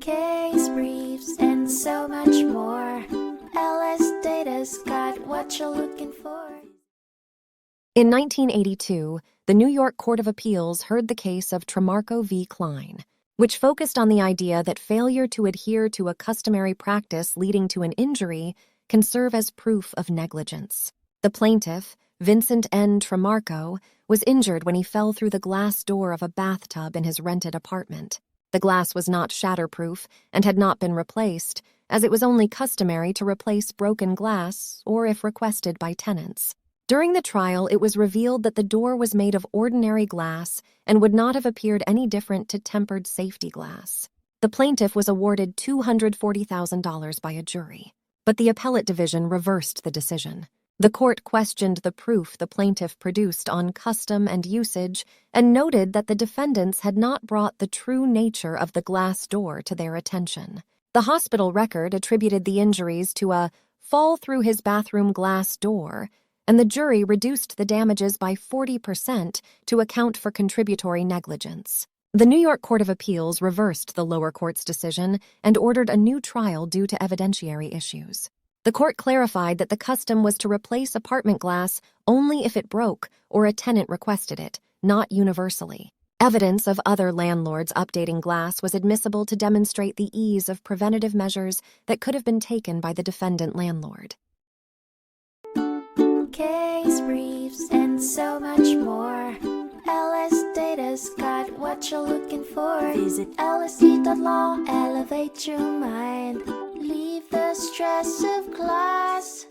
case briefs, and so much more. LSData's got what you're looking for. In 1982, the New York Court of Appeals heard the case of Trimarco v. Klein, which focused on the idea that failure to adhere to a customary practice leading to an injury can serve as proof of negligence. The plaintiff, Vincent N. Trimarco, was injured when he fell through the glass door of a bathtub in his rented apartment. The glass was not shatterproof and had not been replaced, as it was only customary to replace broken glass or if requested by tenants. During the trial, it was revealed that the door was made of ordinary glass and would not have appeared any different to tempered safety glass. The plaintiff was awarded $240,000 by a jury, but the Appellate Division reversed the decision. The court questioned the proof the plaintiff produced on custom and usage and noted that the defendants had not brought the true nature of the glass door to their attention. The hospital record attributed the injuries to a fall through his bathroom glass door, and the jury reduced the damages by 40% to account for contributory negligence. The New York Court of Appeals reversed the lower court's decision and ordered a new trial due to evidentiary issues. The court clarified that the custom was to replace apartment glass only if it broke or a tenant requested it, not universally. Evidence of other landlords updating glass was admissible to demonstrate the ease of preventative measures that could have been taken by the defendant landlord. Case briefs, and so much more. LSData's got what you're looking for. Visit lsd.law, elevate your mind. Leave the stress of class.